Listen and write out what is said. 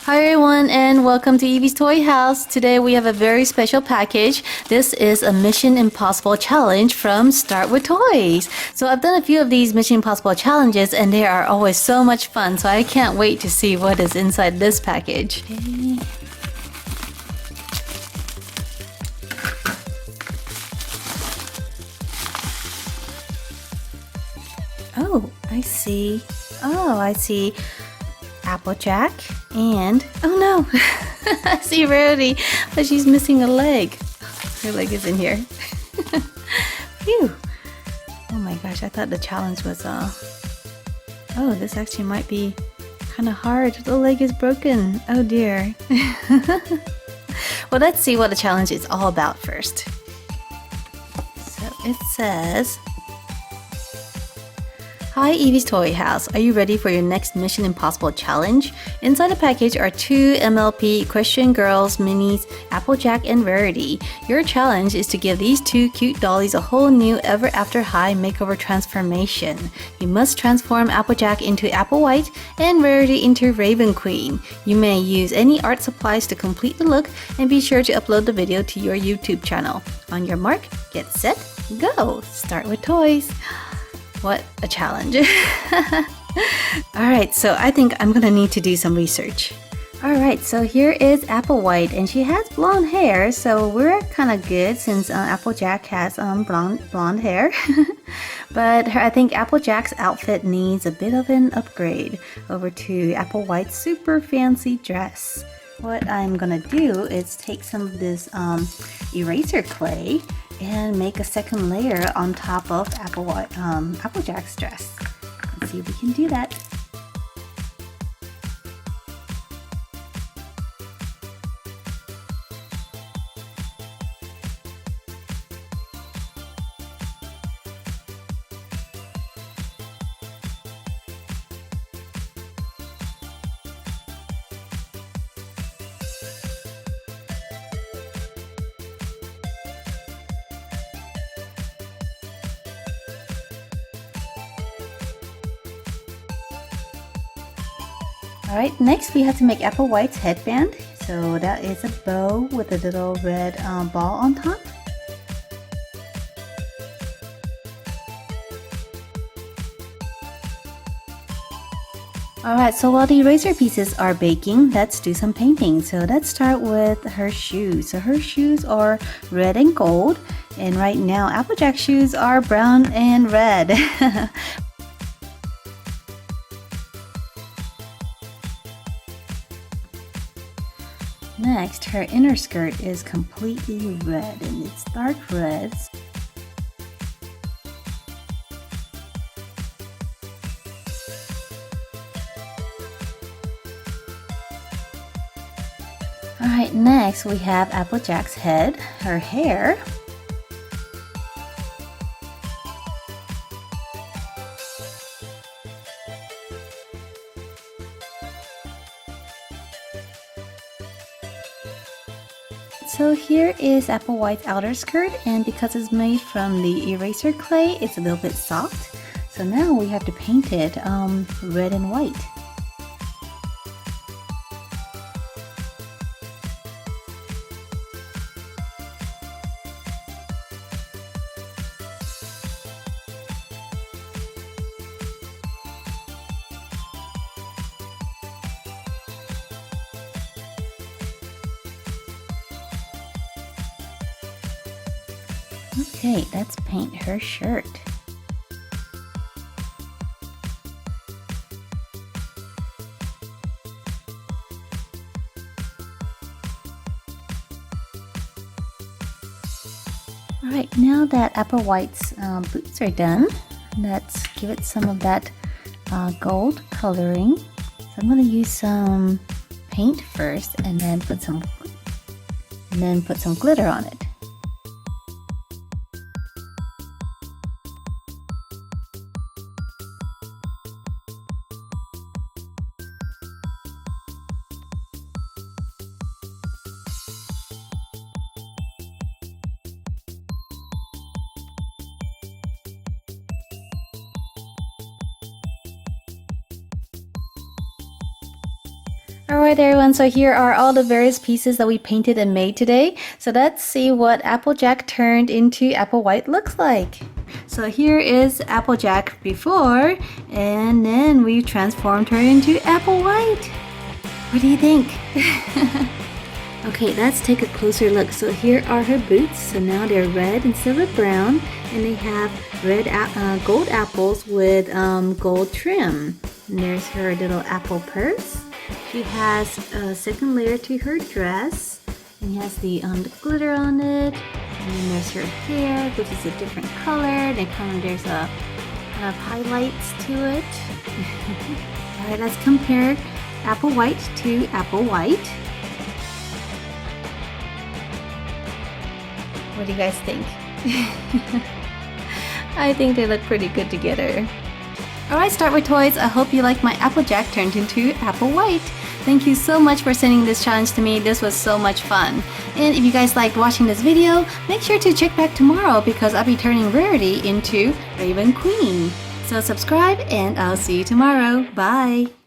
Hi everyone and welcome to Evie's Toy House. Today we have a very special package. This is a Mission Impossible challenge from Start With Toys. So I've done a few of these Mission Impossible challenges and they are always so much fun. So I can't wait to see what is inside this package. Okay. Oh, I see. I see Applejack and oh no, I see Rarity, but she's missing a leg. Her leg is in here. Phew. Oh my gosh, I thought the challenge was oh, this actually might be kind of hard. The leg is broken. Oh dear. Well, let's see what the challenge is all about first. So it says, hi Evie's Toy House, are you ready for your next Mission Impossible challenge? Inside the package are two MLP Equestria Girls Mini Applejack and Rarity. Your challenge is to give these two cute dollies a whole new ever after high makeover transformation. You must transform Applejack into Apple White and Rarity into Raven Queen. You may use any art supplies to complete the look and be sure to upload the video to your YouTube channel. On your mark, get set, go! Start with toys. What a challenge. Alright, so I think I'm gonna need to do some research. Alright, so here is Apple White and she has blonde hair, so we're kind of good since Applejack has blonde hair. But I think Applejack's outfit needs a bit of an upgrade over to Apple White's super fancy dress. What I'm gonna do is take some of this eraser clay and make a second layer on top of Applejack's dress. Let's see if we can do that. Alright, next we have to make Apple White's headband. So that is a bow with a little red ball on top. Alright, so while the eraser pieces are baking, let's do some painting. So let's start with her shoes. So her shoes are red and gold. And right now, Applejack's shoes are brown and red. Next, her inner skirt is completely red and it's dark red. Alright, next we have Applejack's head, her hair. So here is Apple White's outer skirt, and because it's made from the eraser clay, it's a little bit soft. So now we have to paint it red and white. Okay, let's paint her shirt. Alright, now that Apple White's boots are done, let's give it some of that gold coloring. So I'm going to use some paint first and then put some glitter on it. Alright everyone, so here are all the various pieces that we painted and made today. So let's see what Applejack turned into Apple White looks like. So here is Applejack before, and then we transformed her into Apple White. What do you think? Okay, let's take a closer look. So here are her boots. So now they're red instead of brown, and they have red gold apples with gold trim. And there's her little apple purse. She has a second layer to her dress, and it has the glitter on it. And then there's her hair, which is a different color. There's a kind of highlights to it. Alright, let's compare Apple White to Apple White. What do you guys think? I think they look pretty good together. Alright, Start with Toys. I hope you like my Applejack turned into Apple White. Thank you so much for sending this challenge to me. This was so much fun. And if you guys liked watching this video, make sure to check back tomorrow because I'll be turning Rarity into Raven Queen. So subscribe and I'll see you tomorrow. Bye!